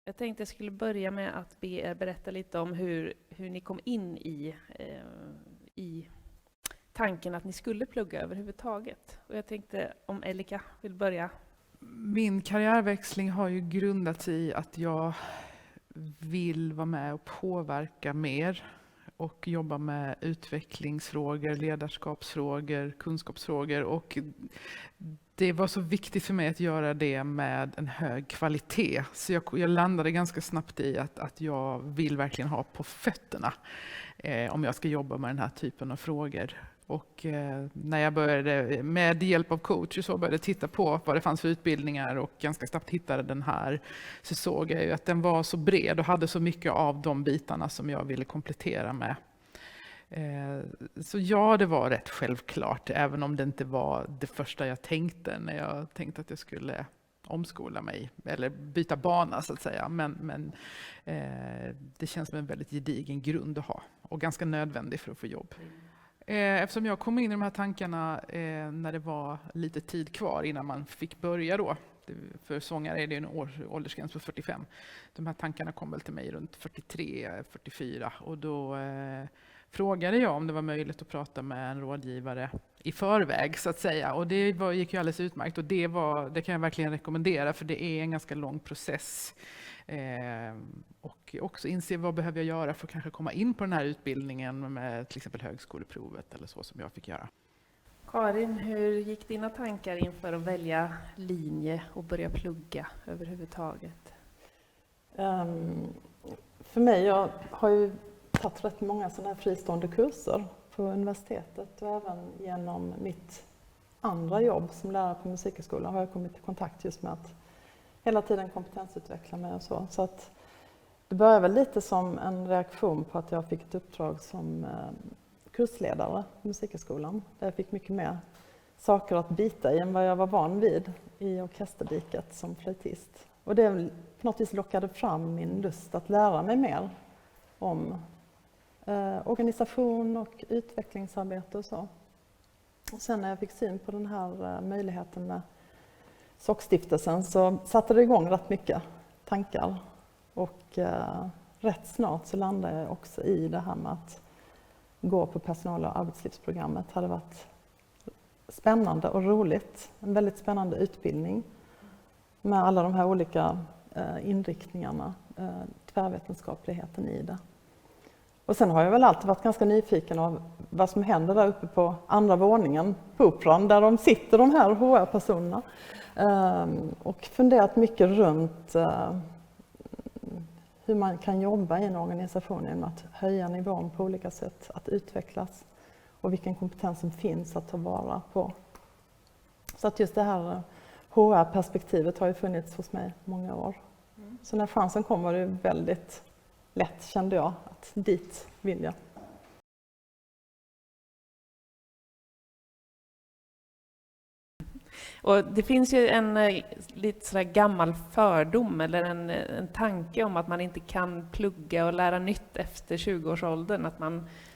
Jag tänkte jag skulle börja med att be er berätta lite om hur ni kom in i tanken att ni skulle plugga överhuvudtaget. Och jag tänkte om Elika vill börja. Min karriärväxling har ju grundat sig i att jag vill vara med och påverka mer och jobba med utvecklingsfrågor, ledarskapsfrågor, kunskapsfrågor, och det var så viktigt för mig att göra det med en hög kvalitet. Så jag landade ganska snabbt i att jag vill verkligen ha på fötterna om jag ska jobba med den här typen av frågor. Och när jag började med hjälp av coach så började titta på vad det fanns för utbildningar och ganska snabbt hittade den här, så såg jag ju att den var så bred och hade så mycket av de bitarna som jag ville komplettera med. Så ja, det var rätt självklart, även om det inte var det första jag tänkte när jag tänkte att jag skulle omskola mig eller byta bana så att säga. Men det känns som en väldigt gedigen grund att ha och ganska nödvändig för att få jobb. Eftersom jag kom in i de här tankarna när det var lite tid kvar innan man fick börja då. För sångare är det en åldersgräns på 45. De här tankarna kom väl till mig runt 43-44 och då frågade jag om det var möjligt att prata med en rådgivare i förväg så att säga. Och det gick ju alldeles utmärkt och det kan jag verkligen rekommendera, för det är en ganska lång process. Och också inse vad behöver jag göra för att kanske komma in på den här utbildningen med till exempel högskoleprovet eller så som jag fick göra. Karin, hur gick dina tankar inför att välja linje och börja plugga överhuvudtaget? För mig, jag har ju tagit rätt många sådana här fristående kurser på universitetet och även genom mitt andra jobb som lärare på musikhögskolan har jag kommit i kontakt just med att hela tiden kompetensutveckla mig och så. Så att det började väl lite som en reaktion på att jag fick ett uppdrag som kursledare på musikhögskolan. Där jag fick mycket mer saker att bita i än vad jag var van vid i orkesterdiket som flöjtist. Och det på något vis lockade fram min lust att lära mig mer om organisation och utvecklingsarbete och så. Och sen när jag fick syn på den här möjligheten med SOC-stiftelsen så satte det igång rätt mycket tankar. Och rätt snart så landade jag också i det här med att gå på personal- och arbetslivsprogrammet. Det hade varit spännande och roligt. En väldigt spännande utbildning med alla de här olika inriktningarna, tvärvetenskapligheten i det. Och sen har jag väl alltid varit ganska nyfiken av vad som händer där uppe på andra våningen på Operan där de sitter, de här HR-personerna. Och funderat mycket runt hur man kan jobba i en organisation genom att höja nivån på olika sätt, att utvecklas och vilken kompetens som finns att ta vara på. Så att just det här HR-perspektivet har ju funnits hos mig många år. Så när chansen kom var det väldigt lätt, kände jag, att dit vill jag. Och det finns ju en lite sådär gammal fördom eller en tanke om att man inte kan plugga och lära nytt efter 20-årsåldern. Att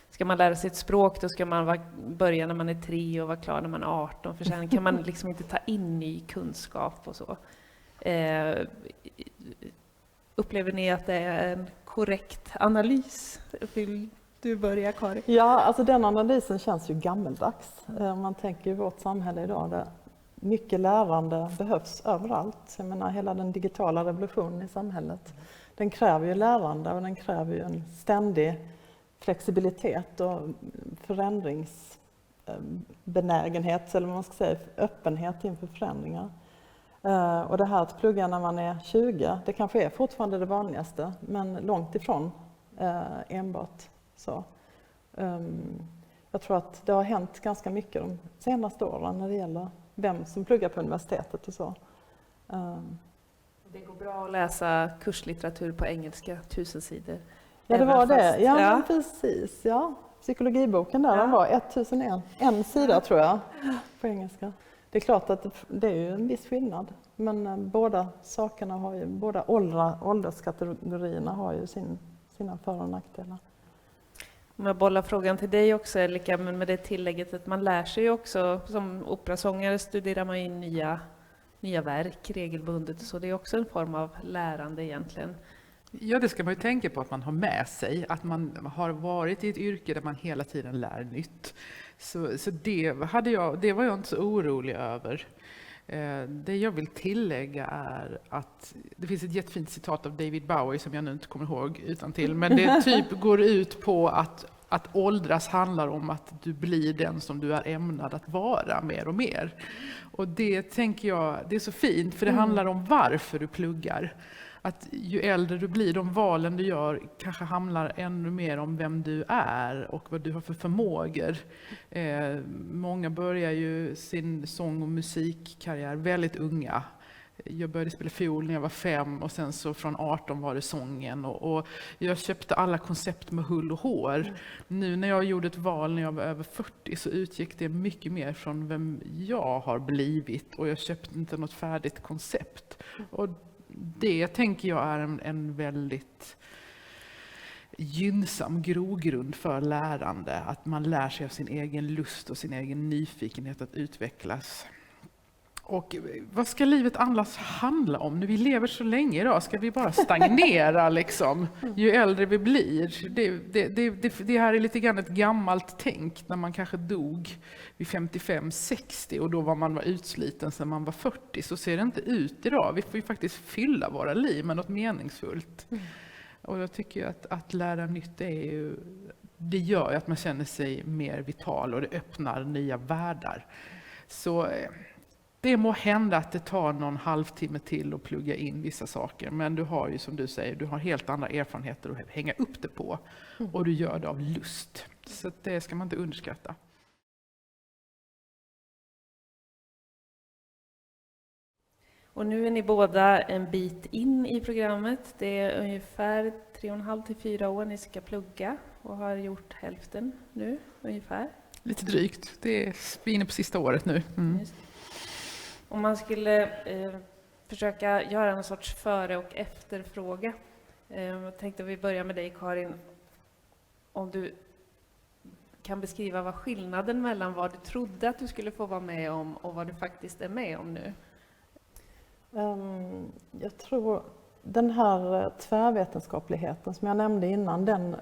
ska man lära sig ett språk då ska man börja när man är 3 och vara klar när man är 18. För sen kan man liksom inte ta in ny kunskap och så. Upplever ni att det är en korrekt analys? Vill du börja, Karin? Ja, alltså den analysen känns ju gammeldags. Man tänker i vårt samhälle idag där mycket lärande behövs överallt. Jag menar, hela den digitala revolutionen i samhället, den kräver ju lärande och den kräver ju en ständig flexibilitet och förändringsbenägenhet, eller vad man ska säga, öppenhet inför förändringar. Och det här att plugga när man är 20, det kanske är fortfarande det vanligaste, men långt ifrån enbart så. Jag tror att det har hänt ganska mycket de senaste åren när det gäller vem som pluggar på universitetet och så. Det går bra att läsa kurslitteratur på engelska, 1000 sidor. Ja, det var det. Ja, ja. men precis. Ja. Psykologiboken där, den var 1001 sida tror jag på engelska. Det är klart att det är ju en viss skillnad, men båda sakerna har ju, båda ålderskategorierna har ju sina för- och nackdelar. Om jag bollar frågan till dig också, Elika, men med det tillägget att man lär sig ju också, som operasångare studerar man in nya nya verk regelbundet. Så det är också en form av lärande egentligen. Ja, det ska man ju tänka på att man har med sig. Att man har varit i ett yrke där man hela tiden lär nytt. Så det var jag inte så orolig över. Det jag vill tillägga är att det finns ett jättefint citat av David Bowie som jag nu inte kommer ihåg utantill, men det typ går ut på att åldras handlar om att du blir den som du är ämnad att vara mer och mer. Och det tänker jag, det är så fint, för det handlar om varför du pluggar. Att ju äldre du blir, de valen du gör kanske handlar ännu mer om vem du är och vad du har för förmågor. Många börjar ju sin sång- och musikkarriär väldigt unga. Jag började spela fiol när jag var 5 och sen så från 18 var det sången. Och jag köpte alla koncept med hull och hår. Nu när jag gjorde ett val när jag var över 40 så utgick det mycket mer från vem jag har blivit. Och jag köpte inte något färdigt koncept. Och det tänker jag är en väldigt gynnsam grogrund för lärande. Att man lär sig av sin egen lust och sin egen nyfikenhet att utvecklas. Och vad ska livet annars handla om? Nu vi lever så länge idag, ska vi bara stagnera liksom, ju äldre vi blir? Det här är lite grann ett gammalt tänk när man kanske dog vid 55-60 och då var man utsliten sedan man var 40. Så ser det inte ut idag. Vi får ju faktiskt fylla våra liv med något meningsfullt. Och jag tycker att lära nytt det gör att man känner sig mer vital och det öppnar nya världar. Så det må hända att det tar någon halvtimme till att plugga in vissa saker. Men du har ju, som du säger, du har helt andra erfarenheter att hänga upp det på. Och du gör det av lust. Så det ska man inte underskatta. Och nu är ni båda en bit in i programmet. Det är ungefär 3,5 till 4 år ni ska plugga och har gjort hälften nu ungefär. Lite drygt. Vi är inne på sista året nu. Om man skulle försöka göra en sorts före- och efterfråga. Jag tänkte vi börjar med dig, Karin. Om du kan beskriva vad skillnaden mellan vad du trodde att du skulle få vara med om och vad du faktiskt är med om nu. Jag tror den här tvärvetenskapligheten som jag nämnde innan, den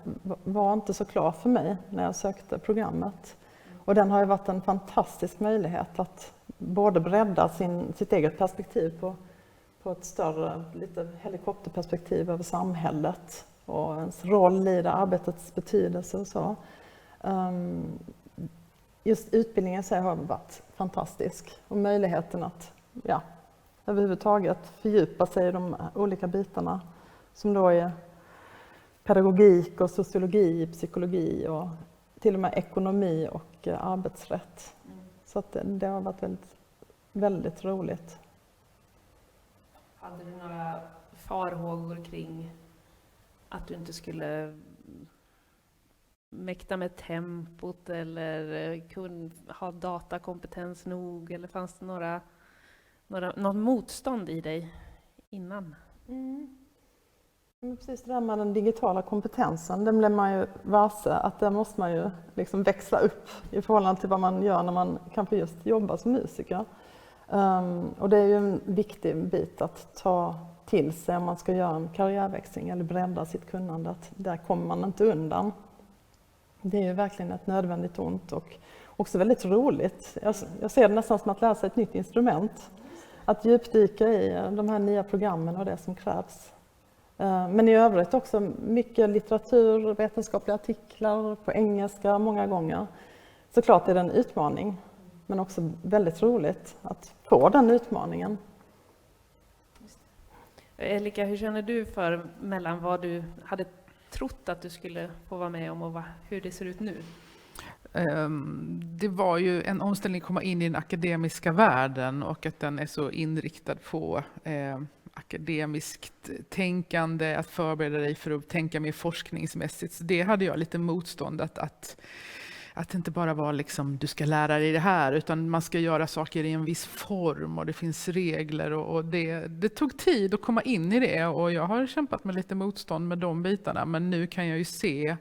var inte så klar för mig när jag sökte programmet. Och den har ju varit en fantastisk möjlighet att både bredda sitt eget perspektiv på ett större, lite helikopterperspektiv över samhället och ens roll i det, arbetets betydelse och så. Just utbildningen i sig har varit fantastisk och möjligheten att överhuvudtaget fördjupa sig i de olika bitarna som då är pedagogik och sociologi, psykologi och till och med ekonomi och arbetsrätt. Så att det har varit väldigt, väldigt roligt. Hade du några farhågor kring att du inte skulle mäkta med tempot eller ha datakompetens nog? Eller fanns det något motstånd i dig innan? Precis det där med den digitala kompetensen, den blev man ju varse att där måste man ju liksom växla upp i förhållande till vad man gör när man kanske just jobbar som musiker. Och det är ju en viktig bit att ta till sig om man ska göra en karriärväxling eller bredda sitt kunnande, att där kommer man inte undan. Det är ju verkligen ett nödvändigt ont och också väldigt roligt. Jag ser det nästan som att lära sig ett nytt instrument. Att djupdyka i de här nya programmen och det som krävs. Men i övrigt också mycket litteratur, vetenskapliga artiklar på engelska många gånger. Såklart är det en utmaning, men också väldigt roligt att få den utmaningen. Elika, hur känner du för mellan vad du hade trott att du skulle få vara med om och hur det ser ut nu? Det var ju en omställning att komma in i den akademiska världen och att den är så inriktad på akademiskt tänkande, att förbereda dig för att tänka mer forskningsmässigt. Så det hade jag lite motstånd att inte bara vara liksom du ska lära dig det här, utan man ska göra saker i en viss form och det finns regler och det tog tid att komma in i det och jag har kämpat med lite motstånd med de bitarna, men nu kan jag ju se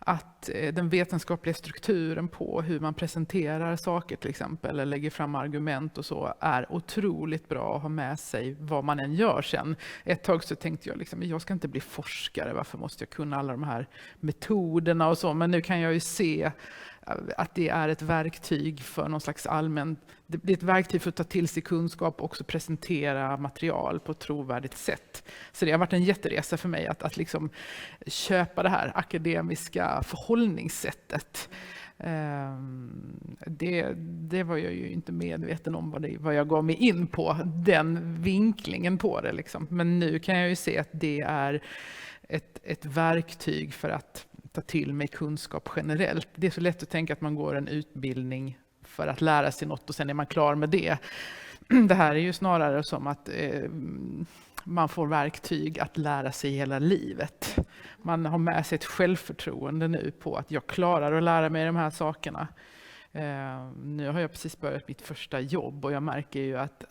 att den vetenskapliga strukturen på hur man presenterar saker till exempel, eller lägger fram argument och så, är otroligt bra att ha med sig vad man än gör sen. Ett tag så tänkte jag liksom, jag ska inte bli forskare, varför måste jag kunna alla de här metoderna och så, men nu kan jag ju se att det är ett verktyg för någon slags det är ett verktyg för att ta till sig kunskap och också presentera material på ett trovärdigt sätt. Så det har varit en jätteresa för mig att liksom köpa det här akademiska förhållningssättet. Det var jag ju inte medveten om vad jag gav mig in på, den vinklingen på det liksom. Men nu kan jag ju se att det är ett verktyg för att ta till mig kunskap generellt. Det är så lätt att tänka att man går en utbildning för att lära sig något och sen är man klar med det. Det här är ju snarare som att man får verktyg att lära sig hela livet. Man har med sig ett självförtroende nu på att jag klarar att lära mig de här sakerna. Nu har jag precis börjat mitt första jobb och jag märker ju att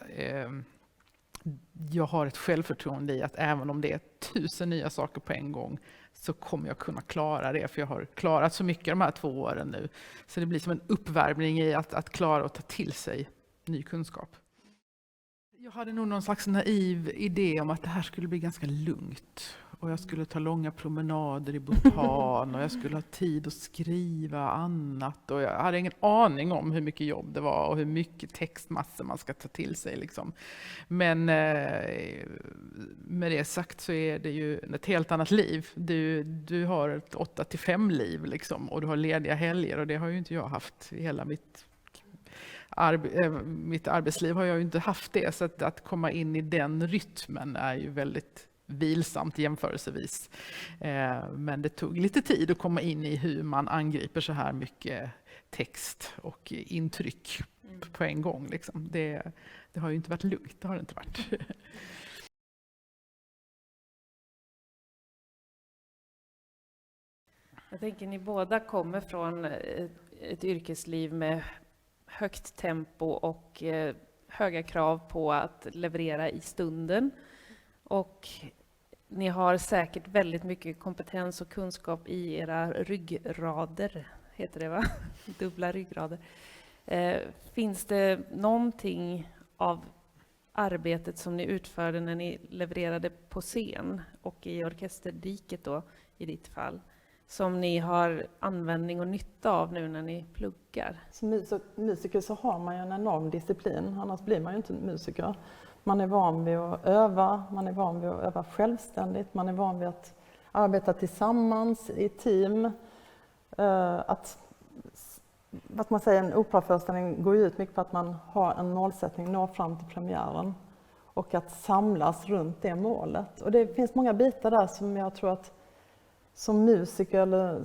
jag har ett självförtroende i att även om det är 1000 nya saker på en gång så kommer jag kunna klara det, för jag har klarat så mycket de här 2 åren nu. Så det blir som en uppvärmning i att klara och ta till sig ny kunskap. Jag hade nog någon slags naiv idé om att det här skulle bli ganska lugnt. Och jag skulle ta långa promenader i Bhutan och jag skulle ha tid att skriva annat. Och jag hade ingen aning om hur mycket jobb det var och hur mycket textmassor man ska ta till sig. Liksom. Men med det sagt så är det ju ett helt annat liv. Du har ett 8-5 liv liksom, och du har lediga helger, och det har ju inte jag haft i hela mitt arbetsliv har jag ju inte haft det, så att komma in i den rytmen är ju väldigt vilsamt jämförelsevis. Men det tog lite tid att komma in i hur man angriper så här mycket text och intryck på en gång. Liksom. Det har ju inte varit lugnt, det har det inte varit. Jag tänker ni båda kommer från ett yrkesliv med högt tempo och höga krav på att leverera i stunden. Och ni har säkert väldigt mycket kompetens och kunskap i era ryggrader, heter det va? Dubbla ryggrader. Finns det någonting av arbetet som ni utförde när ni levererade på scen och i orkesterdiket då, i ditt fall, som ni har användning och nytta av nu när ni pluggar? Som musiker så har man ju en enorm disciplin, annars blir man ju inte musiker. Man är van vid att öva, man är van vid att öva självständigt, man är van vid att arbeta tillsammans i team. Vad man säger, en operaföreställning går ut mycket på att man har en målsättning, nå fram till premiären och att samlas runt det målet. Och det finns många bitar där som jag tror att som musiker eller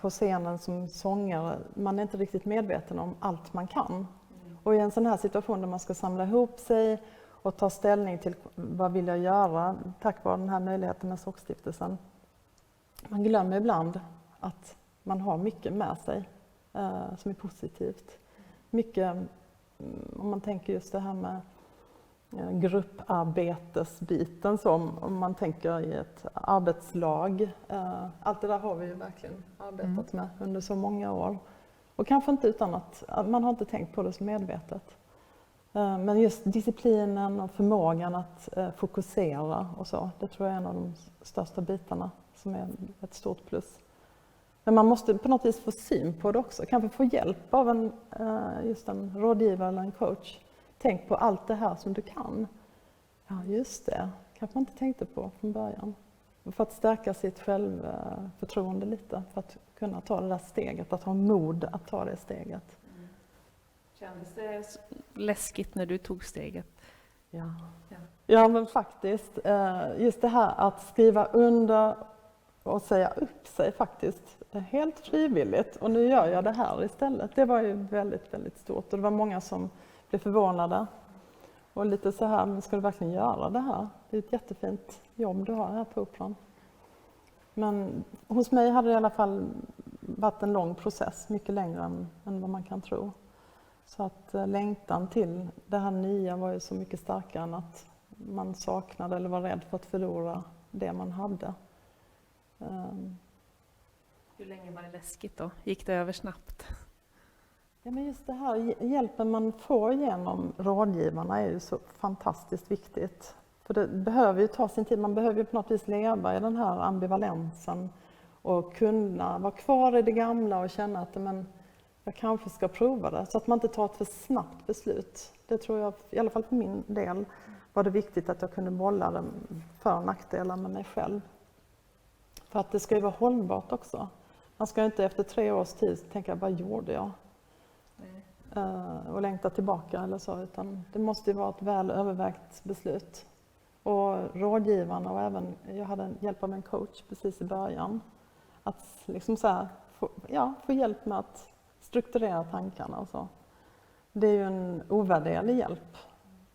på scenen som sångare, man är inte riktigt medveten om allt man kan. Och i en sån här situation där man ska samla ihop sig och ta ställning till vad vill jag göra tack vare den här möjligheten med Sockstiftelsen. Man glömmer ibland att man har mycket med sig som är positivt. Mycket, om man tänker just det här med grupparbetesbiten, som om man tänker i ett arbetslag. Allt det där har vi ju verkligen arbetat med under så många år. Och kanske inte utan att man har inte tänkt på det så medvetet. Men just disciplinen och förmågan att fokusera och så, det tror jag är en av de största bitarna som är ett stort plus. Men man måste på något vis få syn på det också, kanske få hjälp av just en rådgivare eller en coach. Tänk på allt det här som du kan. Ja, just det. Kanske man inte tänkte på från början. För att stärka sitt självförtroende lite. För att kunna ta det där steget. Att ha mod att ta det steget. Kändes det läskigt när du tog steget? Ja, men faktiskt. Just det här att skriva under och säga upp sig faktiskt. Helt frivilligt. Och nu gör jag det här istället. Det var ju väldigt, väldigt stort. Och det var många som blev förvånade. Och lite så här, men ska du verkligen göra det här? Det är ett jättefint jobb du har här på Operan. Men hos mig hade det i alla fall varit en lång process, mycket längre än vad man kan tro. Så att längtan till det här nya var ju så mycket starkare än att man saknade eller var rädd för att förlora det man hade. Hur länge var det läskigt då? Gick det över snabbt? Ja, men just det här hjälpen man får genom rådgivarna är ju så fantastiskt viktigt. För det behöver ju ta sin tid, man behöver ju på något vis leva i den här ambivalensen och kunna vara kvar i det gamla och känna att men, jag kanske ska prova det. Så att man inte tar ett för snabbt beslut. Det tror jag, i alla fall för min del, var det viktigt att jag kunde bolla det för- och nackdelar med mig själv. För att det ska ju vara hållbart också. Man ska ju inte efter 3 års tid tänka, vad gjorde jag? Och längta tillbaka eller så, utan det måste ju vara ett väl övervägt beslut. Och rådgivarna och även, jag hade hjälp av en coach precis i början, att liksom så här, få hjälp med att strukturera tankarna och så. Det är ju en ovärderlig hjälp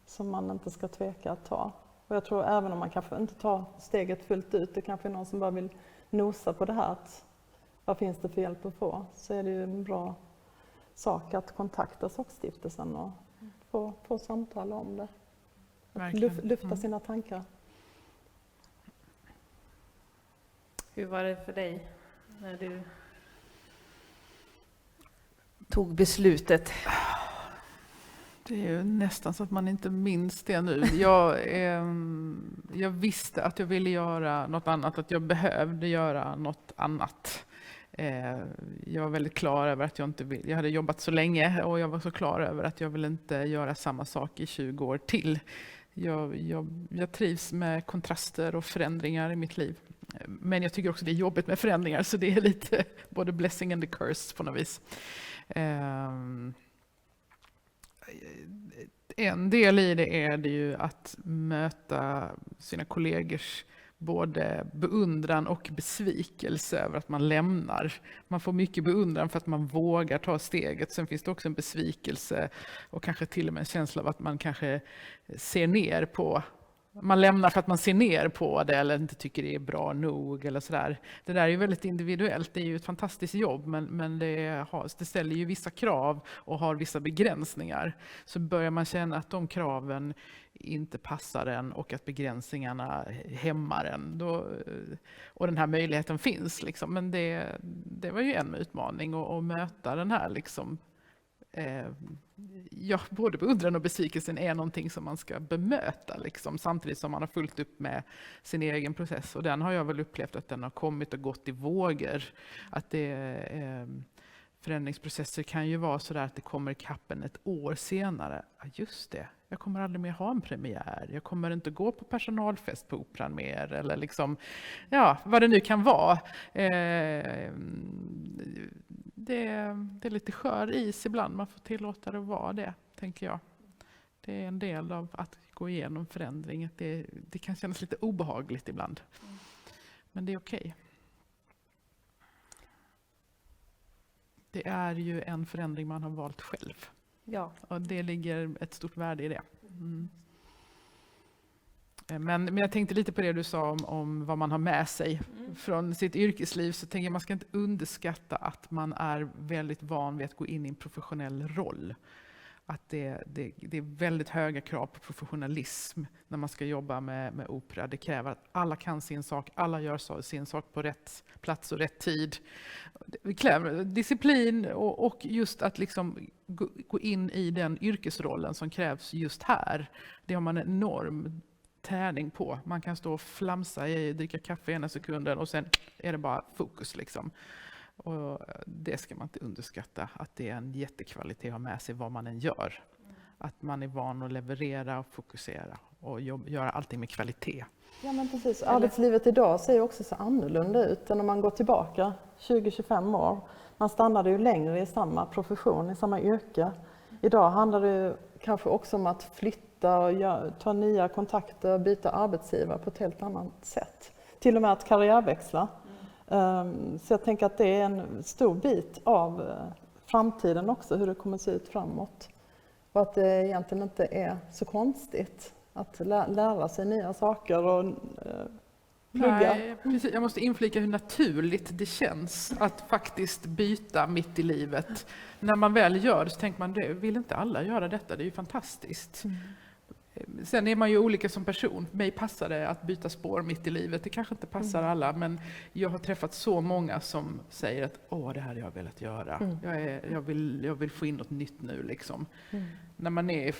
som man inte ska tveka att ta. Och jag tror även om man kanske inte tar steget fullt ut, det kanske är någon som bara vill nosa på det här, att vad finns det för hjälp att få, så är det ju en bra sak att kontakta SOC-stiftelsen och få samtala om det. Lufta sina tankar. Hur var det för dig när du tog beslutet? Det är ju nästan så att man inte minns det nu. Jag visste att jag ville göra något annat, att jag behövde göra något annat. Jag var väldigt klar över att jag inte vill. Jag hade jobbat så länge och jag var så klar över att jag vill inte göra samma sak i 20 år till. Jag trivs med kontraster och förändringar i mitt liv. Men jag tycker också det är jobbigt med förändringar, så det är lite både blessing and the curse på något vis. En del i det är det ju att möta sina kollegors både beundran och besvikelse över att man lämnar. Man får mycket beundran för att man vågar ta steget. Sen finns det också en besvikelse och kanske till och med en känsla av att man kanske ser ner på. Man lämnar för att man ser ner på det eller inte tycker det är bra nog eller sådär. Det där är ju väldigt individuellt. Det är ju ett fantastiskt jobb, men det ställer ju vissa krav och har vissa begränsningar. Så börjar man känna att de kraven inte passar en och att begränsningarna hämmar en. Och den här möjligheten finns. Liksom. Men det var ju en utmaning att möta den här liksom, både beundran och besvikelsen är någonting som man ska bemöta liksom, samtidigt som man har fullt upp med sin egen process. Och den har jag väl upplevt att den har kommit och gått i vågor. Att förändringsprocesser kan ju vara sådär att det kommer i kappen ett år senare. Ja, just det, jag kommer aldrig mer ha en premiär. Jag kommer inte gå på personalfest på Operan mer. Eller liksom, ja, vad det nu kan vara. Det är lite skör is ibland. Man får tillåta det att vara det, tänker jag. Det är en del av att gå igenom förändring. Det kan kännas lite obehagligt ibland. Men det är okej. Det är ju en förändring man har valt själv. Ja. Och det ligger ett stort värde i det. Mm. Men jag tänkte lite på det du sa om vad man har med sig från sitt yrkesliv. Så tänker jag man ska inte underskatta att man är väldigt van vid att gå in i en professionell roll. Att det är väldigt höga krav på professionalism när man ska jobba med opera. Det kräver att alla kan sin sak, alla gör sin sak på rätt plats och rätt tid. Det kräver disciplin och just att liksom gå in i den yrkesrollen som krävs just här. Det har man en enorm träning på. Man kan stå och flamsa dricka kaffe ena sekunden och sen är det bara fokus liksom. Och det ska man inte underskatta, att det är en jättekvalitet att ha med sig vad man än gör. Att man är van att leverera och fokusera och göra allting med kvalitet. Ja, men precis. Arbetslivet idag ser ju också så annorlunda ut än om man går tillbaka 20-25 år. Man stannade ju längre i samma profession, i samma yrke. Idag handlar det kanske också om att flytta och ta nya kontakter och byta arbetsgivare på ett helt annat sätt. Till och med att karriärväxla. Så jag tänker att det är en stor bit av framtiden också, hur det kommer att se ut framåt. Och att det egentligen inte är så konstigt att lära sig nya saker och plugga. Nej, precis. Jag måste inflika hur naturligt det känns att faktiskt byta mitt i livet. När man väl gör det så tänker man, vill inte alla göra detta? Det är ju fantastiskt. Sen är man ju olika som person. Mig passar det att byta spår mitt i livet. Det kanske inte passar alla, men jag har träffat så många som säger att det här har jag velat göra. Jag vill få in något nytt nu liksom. När man är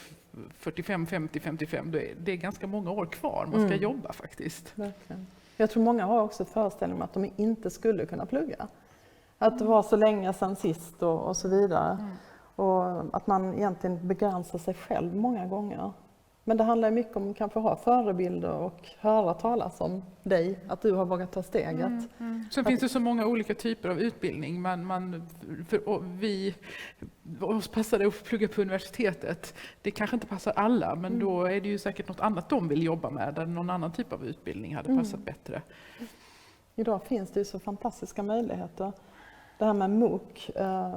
45, 50, 55, då är det ganska många år kvar. Man ska jobba faktiskt. Verkligen. Jag tror många har också föreställning om att de inte skulle kunna plugga. Att det var så länge sedan sist och så vidare. Och att man egentligen begränsar sig själv många gånger. Men det handlar mycket om att kanske ha förebilder och höra talas om dig, att du har vågat ta steget. Sen finns det så många olika typer av utbildning. Oss passar det att plugga på universitetet. Det kanske inte passar alla, men då är det ju säkert något annat de vill jobba med, där någon annan typ av utbildning hade passat bättre. Idag finns det ju så fantastiska möjligheter. Det här med MOOC,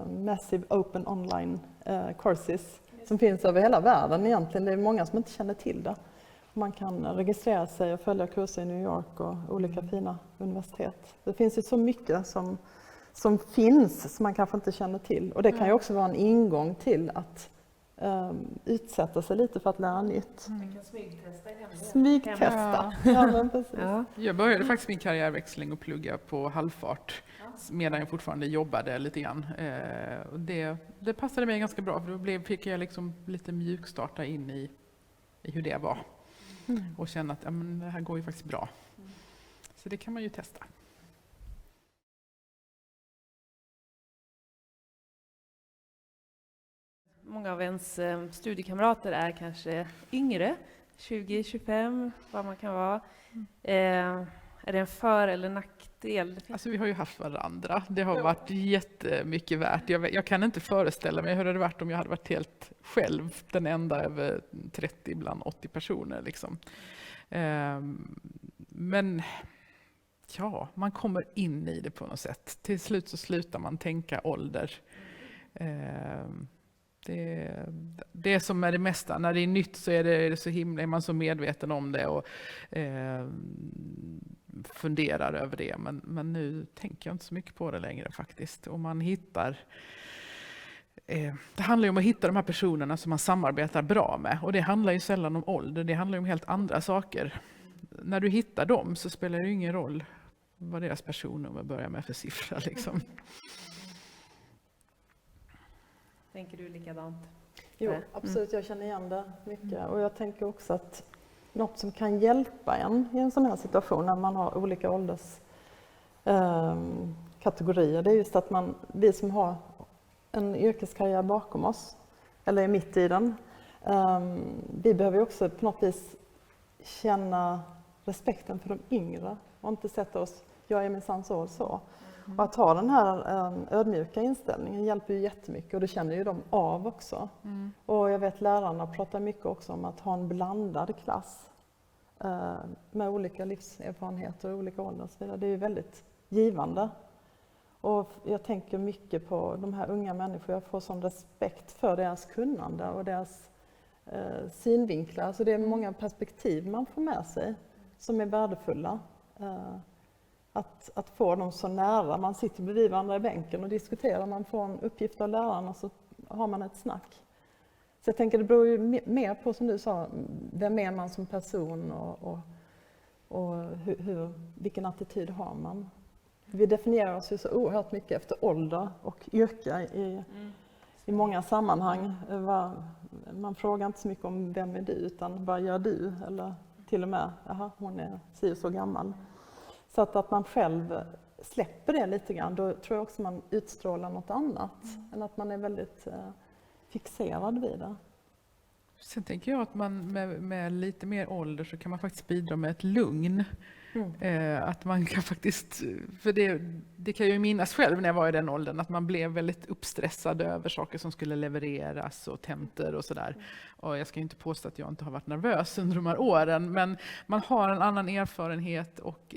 Massive Open Online Courses, som finns över hela världen egentligen. Det är många som inte känner till det. Man kan registrera sig och följa kurser i New York och olika fina universitet. Det finns ju så mycket som finns som man kanske inte känner till. Och det kan ju också vara en ingång till att utsätta sig lite för att lära nytt. Man kan smygtesta i hemlighet. Smygtesta. Ja, men precis. Ja. Jag började faktiskt min karriärväxling och plugga på halvfart medan jag fortfarande jobbade lite grann. Det passade mig ganska bra, för då fick jag liksom lite mjukstarta in i hur det var. Och känna att det här går ju faktiskt bra. Så det kan man ju testa. Många av ens studiekamrater är kanske yngre, 20-25, vad man kan vara. Är det en för- eller nackdel? Alltså vi har ju haft varandra. Det har varit jättemycket värt. Jag kan inte föreställa mig hur det hade varit om jag hade varit helt själv, den enda över 30 bland 80 personer. Liksom. Men ja, man kommer in i det på något sätt. Till slut så slutar man tänka ålder. Det är som med det mesta. När det är nytt så är man så medveten om det och funderar över det. Men nu tänker jag inte så mycket på det längre faktiskt. Och man hittar... Det handlar ju om att hitta de här personerna som man samarbetar bra med. Och det handlar ju sällan om ålder. Det handlar ju om helt andra saker. När du hittar dem så spelar det ju ingen roll vad deras personnummer börjar med för siffra. Liksom. Tänker du likadant? Jo, absolut. Jag känner igen det mycket. Och jag tänker också att något som kan hjälpa en i en sån här situation när man har olika ålderskategorier, det är just att vi som har en yrkeskarriär bakom oss, eller är mitt i den, vi behöver ju också på något vis känna respekten för de yngre och inte sätta oss, jag är minsann så och så. Och att ha den här ödmjuka inställningen hjälper ju jättemycket, och det känner ju de av också. Och jag vet lärarna pratar mycket också om att ha en blandad klass med olika livserfarenheter och olika åldrar och så vidare. Det är ju väldigt givande. Och jag tänker mycket på de här unga människorna. Jag får sån respekt för deras kunnande och deras synvinklar. Så det är många perspektiv man får med sig som är värdefulla. Att få dem så nära. Man sitter bredvid varandra i bänken och diskuterar. Man får en uppgift av läraren och så har man ett snack. Så jag tänker det beror ju mer på, som du sa, vem är man som person och vilken attityd har man. Vi definierar oss ju så oerhört mycket efter ålder och yrke i många sammanhang. Man frågar inte så mycket om vem är du, utan vad gör du? Eller till och med, hon är så gammal. Så att man själv släpper det lite grann, då tror jag också man utstrålar något annat än att man är väldigt fixerad vid det. Sen tänker jag att man med lite mer ålder så kan man faktiskt bidra med ett lugn. Att man kan faktiskt, för det kan jag ju minnas själv när jag var i den åldern, att man blev väldigt uppstressad över saker som skulle levereras och tentor och sådär. Och jag ska inte påstå att jag inte har varit nervös under de här åren, men man har en annan erfarenhet och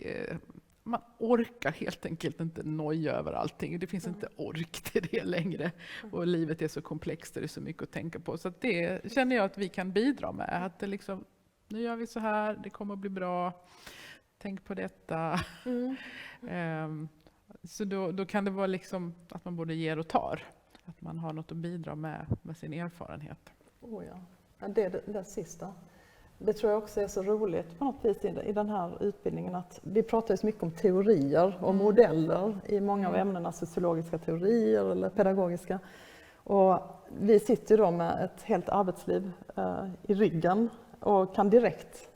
man orkar helt enkelt inte noja över allting. Det finns inte ork till det längre. Och livet är så komplext och det är så mycket att tänka på. Så att det känner jag att vi kan bidra med. Att det liksom, nu gör vi så här, det kommer att bli bra. Tänk på detta. Så då kan det vara liksom att man både ger och tar. Att man har något att bidra med sin erfarenhet. Ja, det är det sista. Det tror jag också är så roligt på något vis i den här utbildningen, att vi pratar ju så mycket om teorier och modeller i många av ämnena, sociologiska teorier eller pedagogiska. Och vi sitter ju då med ett helt arbetsliv i ryggen och kan direkt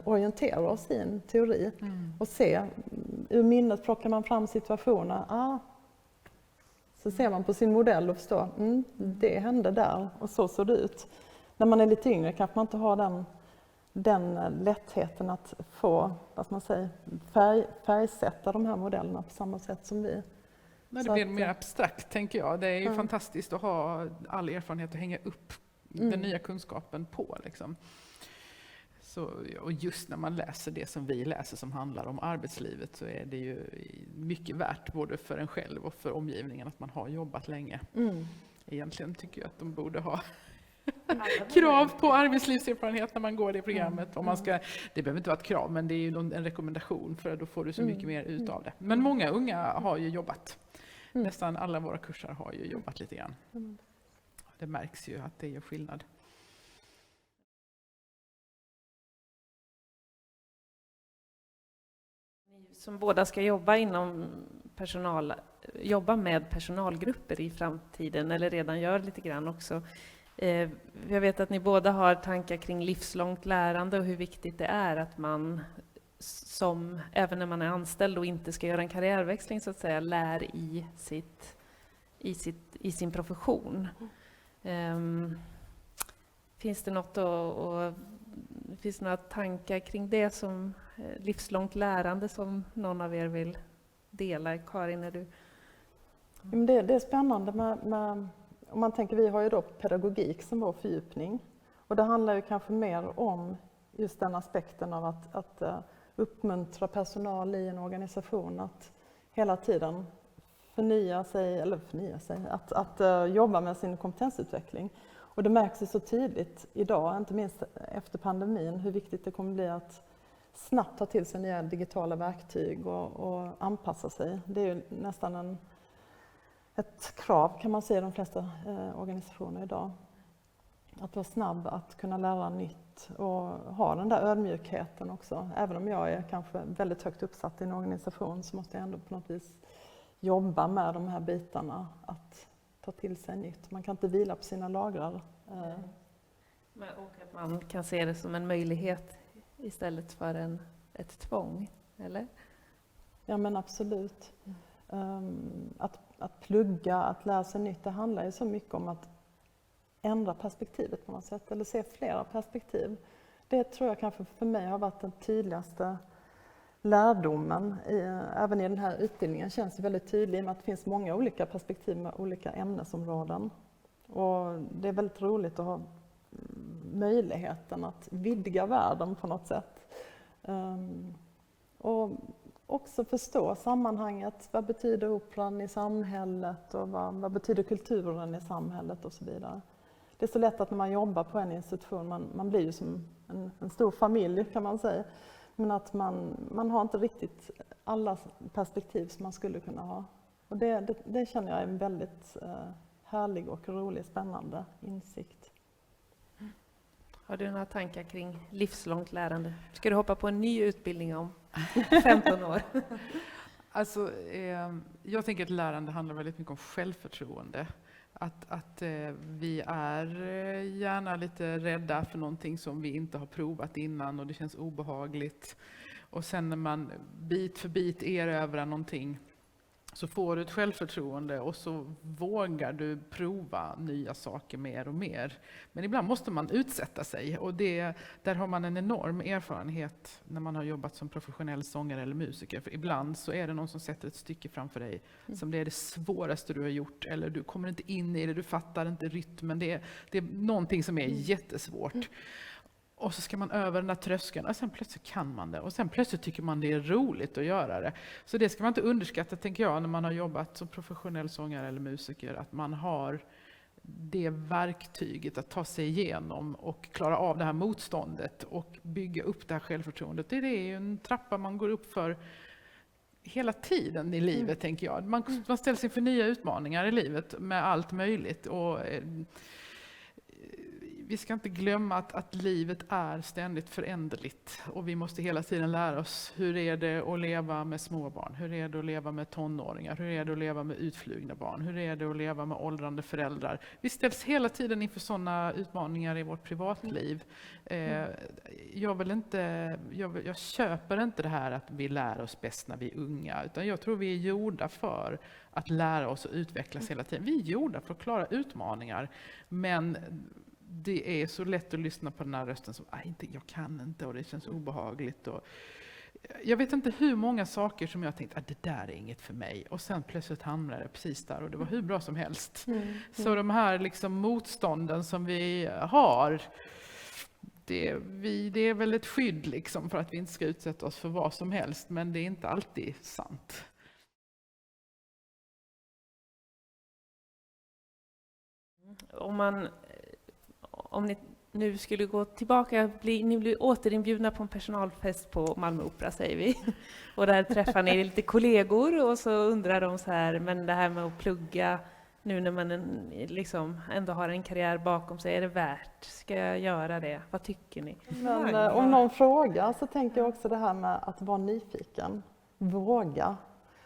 orientera oss i en teori och se, ur minnet plockar man fram situationer, så ser man på sin modell och förstår, det hände där och så såg det ut. När man är lite yngre kanske man inte har den lättheten att få, vad man säger, färgsätta de här modellerna på samma sätt som vi. Nej, det blir mer abstrakt, tänker jag. Det är ju fantastiskt att ha all erfarenhet att hänga upp den nya kunskapen på. Liksom. Så, och just när man läser det som vi läser som handlar om arbetslivet, så är det ju mycket värt både för en själv och för omgivningen att man har jobbat länge. Egentligen tycker jag att de borde ha krav på arbetslivserfarenhet när man går det programmet. Om man ska, det behöver inte vara ett krav, men det är ju en rekommendation, för då får du så mycket mer ut av det. Men många unga har ju jobbat. Nästan alla våra kurser har ju jobbat lite grann. Det märks ju att det gör skillnad. Som båda ska jobba med personalgrupper i framtiden, eller redan gör lite grann också. Jag vet att ni båda har tankar kring livslångt lärande och hur viktigt det är att man, även när man är anställd och inte ska göra en karriärväxling så att säga, lär i sin profession. Finns det finns det några tankar kring det som livslångt lärande som någon av er vill dela? Karin, är du? Det är spännande med om man tänker, vi har ju då pedagogik som vår fördjupning. Och det handlar ju kanske mer om just den aspekten av att uppmuntra personal i en organisation att hela tiden förnya sig, att jobba med sin kompetensutveckling. Och det märks ju så tydligt idag, inte minst efter pandemin, hur viktigt det kommer bli att snabbt ta till sig nya digitala verktyg och anpassa sig. Det är ju nästan ett krav, kan man säga, i de flesta organisationer idag. Att vara snabb, att kunna lära nytt och ha den där ödmjukheten också. Även om jag är kanske väldigt högt uppsatt i en organisation, så måste jag ändå på något vis jobba med de här bitarna, att ta till sig nytt. Man kan inte vila på sina lagrar. Och att man kan se det som en möjlighet istället för ett tvång, eller? Ja, men absolut. Att plugga, att lära sig nytt, det handlar ju så mycket om att ändra perspektivet på något sätt, eller se flera perspektiv. Det tror jag kanske för mig har varit den tydligaste lärdomen. Även i den här utbildningen känns det väldigt tydligt med att det finns många olika perspektiv med olika ämnesområden. Och det är väldigt roligt att ha möjligheten att vidga världen på något sätt. Och också förstå sammanhanget. Vad betyder operan i samhället och vad betyder kulturen i samhället och så vidare. Det är så lätt att när man jobbar på en institution, man blir ju som en stor familj, kan man säga. Men att man har inte riktigt alla perspektiv som man skulle kunna ha. Och det känner jag är en väldigt härlig och rolig, spännande insikt. Har du några tankar kring livslångt lärande? Ska du hoppa på en ny utbildning om 15 år? Alltså, jag tänker att lärande handlar väldigt mycket om självförtroende. Att vi är gärna lite rädda för någonting som vi inte har provat innan och det känns obehagligt. Och sen när man bit för bit erövrar någonting, så får du ett självförtroende och så vågar du prova nya saker mer och mer. Men ibland måste man utsätta sig, och där har man en enorm erfarenhet när man har jobbat som professionell sångare eller musiker. För ibland så är det någon som sätter ett stycke framför dig som det är det svåraste du har gjort, eller du kommer inte in i det, du fattar inte rytmen. Det är någonting som är jättesvårt. Och så ska man över den där tröskeln, och sen plötsligt kan man det. Och sen plötsligt tycker man det är roligt att göra det. Så det ska man inte underskatta, tänker jag, när man har jobbat som professionell sångare eller musiker. Att man har det verktyget att ta sig igenom och klara av det här motståndet och bygga upp det här självförtroendet. Det är ju en trappa man går upp för hela tiden i livet, tänker jag. Man ställs inför nya utmaningar i livet med allt möjligt. Och vi ska inte glömma att livet är ständigt föränderligt och vi måste hela tiden lära oss hur är det att leva med småbarn, hur är det att leva med tonåringar, hur är det att leva med utflugna barn, hur är det att leva med åldrande föräldrar. Vi ställs hela tiden inför sådana utmaningar i vårt privatliv. Jag köper inte det här att vi lär oss bäst när vi är unga, utan jag tror vi är gjorda för att lära oss och utvecklas hela tiden. Vi är gjorda för att klara utmaningar, men det är så lätt att lyssna på den här rösten som jag kan inte och det känns obehagligt. Och jag vet inte hur många saker som jag tänkt att det där är inget för mig, och sen plötsligt hamnade det precis där och det var hur bra som helst. Så de här liksom motstånden som vi har, det är väl ett skydd liksom för att vi inte ska utsätta oss för vad som helst, men det är inte alltid sant. Om ni nu skulle gå tillbaka, ni blir återinbjudna på en personalfest på Malmö Opera, säger vi. Och där träffar ni lite kollegor och så undrar de så här, men det här med att plugga nu när man liksom ändå har en karriär bakom sig, är det värt? Ska jag göra det? Vad tycker ni? Men om någon frågar så tänker jag också det här med att vara nyfiken, våga.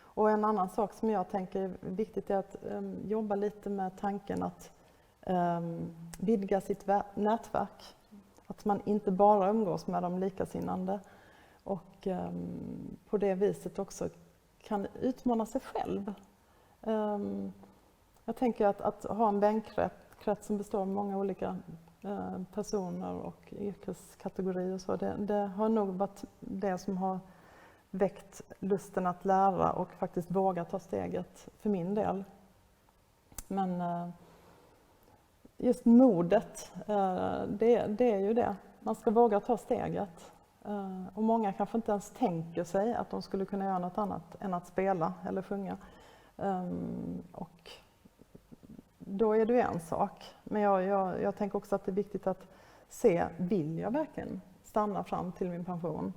Och en annan sak som jag tänker är viktigt är att jobba lite med tanken att vidga sitt nätverk. Att man inte bara umgås med de likasinnande och på det viset också kan utmana sig själv. Jag tänker att ha en vänkrets som består av många olika personer och yrkeskategorier och så, det har nog varit det som har väckt lusten att lära och faktiskt våga ta steget för min del. Men just modet, det är ju det. Man ska våga ta steget. Och många kanske inte ens tänker sig att de skulle kunna göra något annat än att spela eller sjunga. Och då är det en sak. Men jag tänker också att det är viktigt att se, vill jag verkligen stanna fram till min pension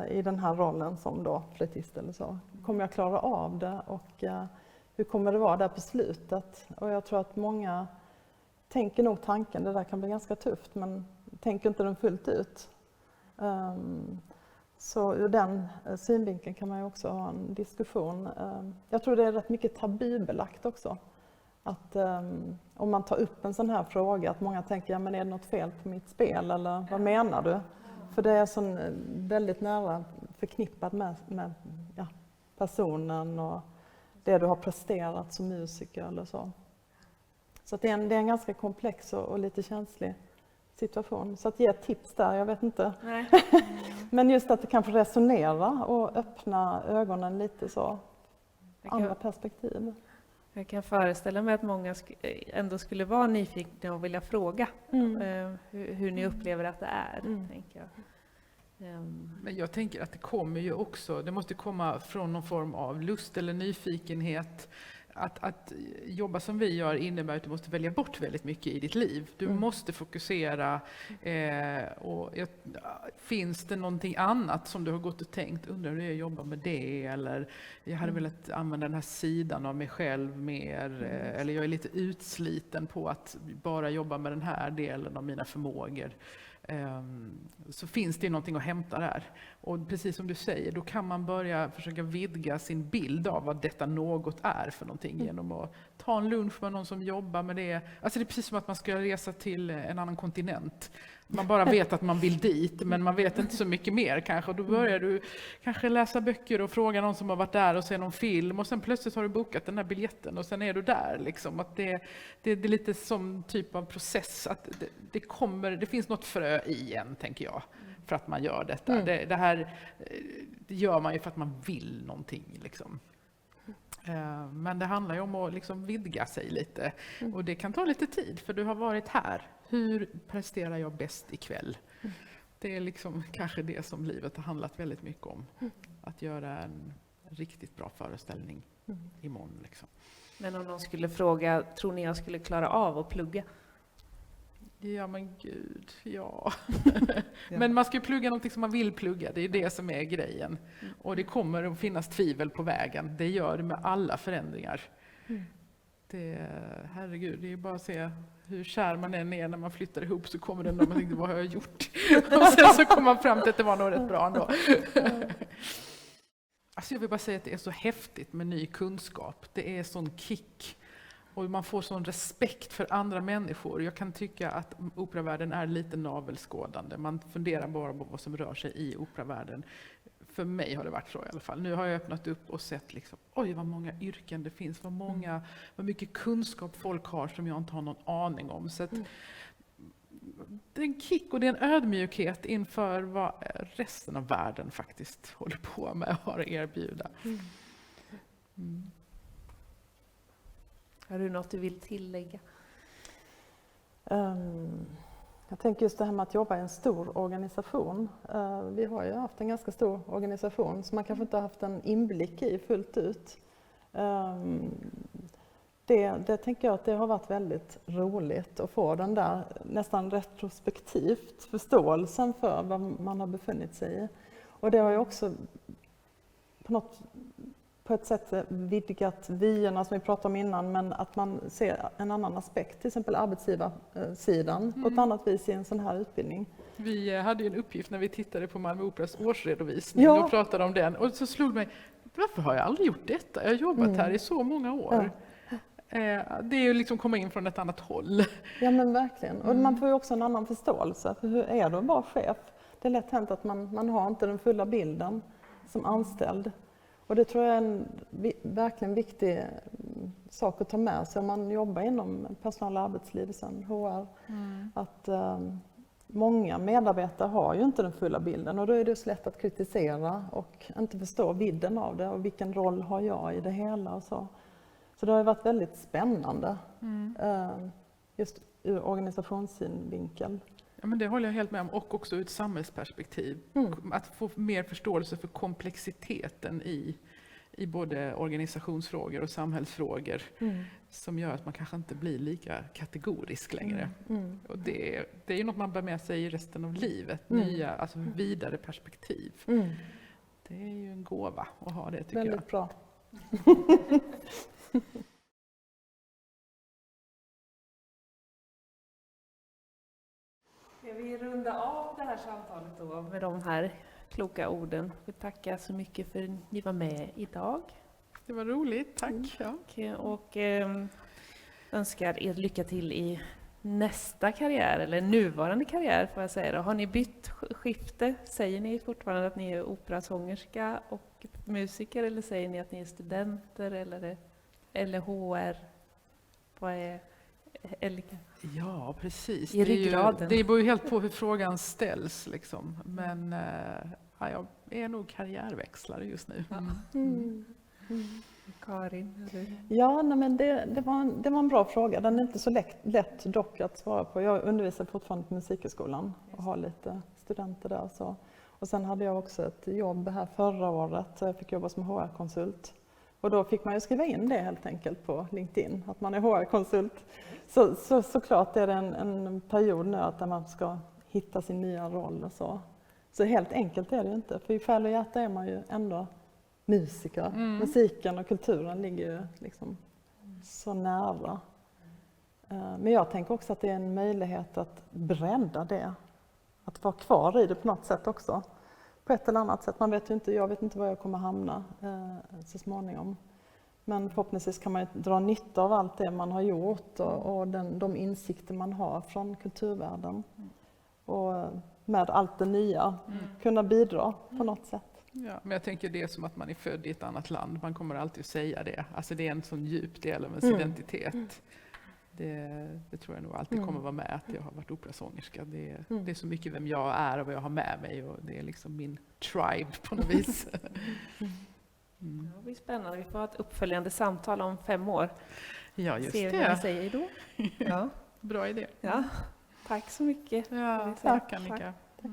i den här rollen som då flöjtist eller så? Kommer jag klara av det och hur kommer det vara där på slutet? Och jag tror att många tänker nog tanken, det där kan bli ganska tufft, men tänker inte den fullt ut. Så ur den synvinkeln kan man ju också ha en diskussion. Jag tror det är rätt mycket tabubelagt också. Att om man tar upp en sån här fråga, att många tänker, ja men är det något fel på mitt spel eller vad menar du? För det är så väldigt nära förknippat med personen och det du har presterat som musiker eller så. Så att det är en ganska komplex och lite känslig situation. Så att ge ett tips där, jag vet inte. Nej. Men just att det kan få resonera och öppna ögonen lite så. Andra perspektiv. Jag kan föreställa mig att många ändå skulle vara nyfikna och vilja fråga hur ni upplever att det är. Tänker jag. Men jag tänker att det kommer ju också, det måste komma från någon form av lust eller nyfikenhet. Att jobba som vi gör innebär att du måste välja bort väldigt mycket i ditt liv. Du måste fokusera. Finns det någonting annat som du har gått och tänkt, undrar hur jag jobbar med det? Eller jag hade velat använda den här sidan av mig själv mer. Eller jag är lite utsliten på att bara jobba med den här delen av mina förmågor. Så finns det någonting att hämta där. Och precis som du säger, då kan man börja försöka vidga sin bild av vad detta något är för någonting genom att ta en lunch med någon som jobbar med det. Alltså det är precis som att man ska resa till en annan kontinent. Man bara vet att man vill dit, men man vet inte så mycket mer kanske. Och då börjar du kanske läsa böcker och fråga någon som har varit där och se någon film. Och sen plötsligt har du bokat den här biljetten och sen är du där. Liksom. Att det är lite som typ av process. Att det finns något frö i en, tänker jag, för att man gör detta. Det gör man ju för att man vill någonting. Liksom. Men det handlar ju om att liksom vidga sig lite. Och det kan ta lite tid, för du har varit här. Hur presterar jag bäst ikväll? Det är liksom kanske det som livet har handlat väldigt mycket om. Att göra en riktigt bra föreställning imorgon. Liksom. Men om någon skulle fråga, tror ni jag skulle klara av att plugga? Ja men gud, ja. Men man ska ju plugga någonting som man vill plugga, det är det som är grejen. Och det kommer att finnas tvivel på vägen, det gör det med alla förändringar. Herregud, det är bara att se hur kär man än är när man flyttar ihop, så kommer den där man tänkte, vad har jag gjort? Och sen så kommer man fram till att det var nog rätt bra ändå. Alltså jag vill bara säga att det är så häftigt med ny kunskap. Det är sån kick. Och man får sån respekt för andra människor. Jag kan tycka att operavärlden är lite navelskådande. Man funderar bara på vad som rör sig i operavärlden. För mig har det varit så i alla fall. Nu har jag öppnat upp och sett liksom, oj vad många yrken det finns. Vad mycket kunskap folk har som jag inte har någon aning om. Så att, det är en kick och det är en ödmjukhet inför vad resten av världen faktiskt håller på med och har att erbjuda. Har du något du vill tillägga? Jag tänker just det här med att jobba i en stor organisation. Vi har ju haft en ganska stor organisation som man kanske inte har haft en inblick i fullt ut. Det tänker jag att det har varit väldigt roligt att få den där nästan retrospektivt förståelsen för vad man har befunnit sig i. Och det har ju också på ett sätt vidgat vyerna som vi pratade om innan, men att man ser en annan aspekt, till exempel arbetsgivarsidan, på ett annat vis i en sån här utbildning. Vi hade ju en uppgift när vi tittade på Malmö Operas årsredovisning och pratade om den. Och så slog mig, varför har jag aldrig gjort detta? Jag har jobbat här i så många år. Det är ju liksom komma in från ett annat håll. Ja men verkligen. Och man får ju också en annan förståelse för hur är det att vara chef. Det är lätt hänt att man har inte den fulla bilden som anställd. Och det tror jag är en verkligen viktig sak att ta med sig om man jobbar inom personal- och arbetsliv, sen HR. Att många medarbetare har ju inte den fulla bilden och då är det så lätt att kritisera och inte förstå vidden av det och vilken roll har jag i det hela och så. Så det har ju varit väldigt spännande just ur organisationssynvinkel. Ja, men det håller jag helt med om, och också ur ett samhällsperspektiv. Att få mer förståelse för komplexiteten i både organisationsfrågor och samhällsfrågor som gör att man kanske inte blir lika kategorisk längre. Och det är ju något man bär med sig i resten av livet, nya, alltså vidare perspektiv. Det är ju en gåva att ha det, tycker Väldigt bra. Ska vi runda av det här samtalet då med de här kloka orden? Vi tackar så mycket för att ni var med idag. Det var roligt, tack. Och önskar er lycka till i nästa karriär, eller nuvarande karriär får jag säga då. Har ni bytt skifte? Säger ni fortfarande att ni är operasångerska och musiker, eller säger ni att ni är studenter eller HR? Vad är Elika? Ja, precis. I ryggraden. Det beror ju helt på hur frågan ställs. Liksom. Men jag är nog karriärväxlare just nu. Karin? Ja, men det var en bra fråga. Den är inte så lätt dock att svara på. Jag undervisar fortfarande på Musikhögskolan och har lite studenter där. Så. Och sen hade jag också ett jobb här förra året. Jag fick jobba som HR-konsult. Och då fick man ju skriva in det helt enkelt på LinkedIn, att man är HR-konsult. Såklart är det en period nu att man ska hitta sin nya roll och så. Så helt enkelt är det ju inte, för i själ och hjärta är man ju ändå musiker. Musiken och kulturen ligger ju liksom så nära. Men jag tänker också att det är en möjlighet att bredda det. Att vara kvar i det på något sätt också. På ett eller annat sätt. Jag vet inte var jag kommer hamna så småningom. Men förhoppningsvis kan man dra nytta av allt det man har gjort och de insikter man har från kulturvärlden. Och med allt det nya kunna bidra på något sätt. Ja, men jag tänker det är som att man är född i ett annat land. Man kommer alltid att säga det. Alltså det är en sån djup del av ens identitet. Det tror jag nog alltid kommer vara med, att jag har varit operasångerska. Det är så mycket vem jag är och vad jag har med mig, och det är liksom min tribe på något vis. Det blir spännande. Vi får ha ett uppföljande samtal om 5 år. Ja, just Se det. vad ni säger då. Ja. Bra idé. Ja. Tack så mycket. Ja, tack Annika. Tack.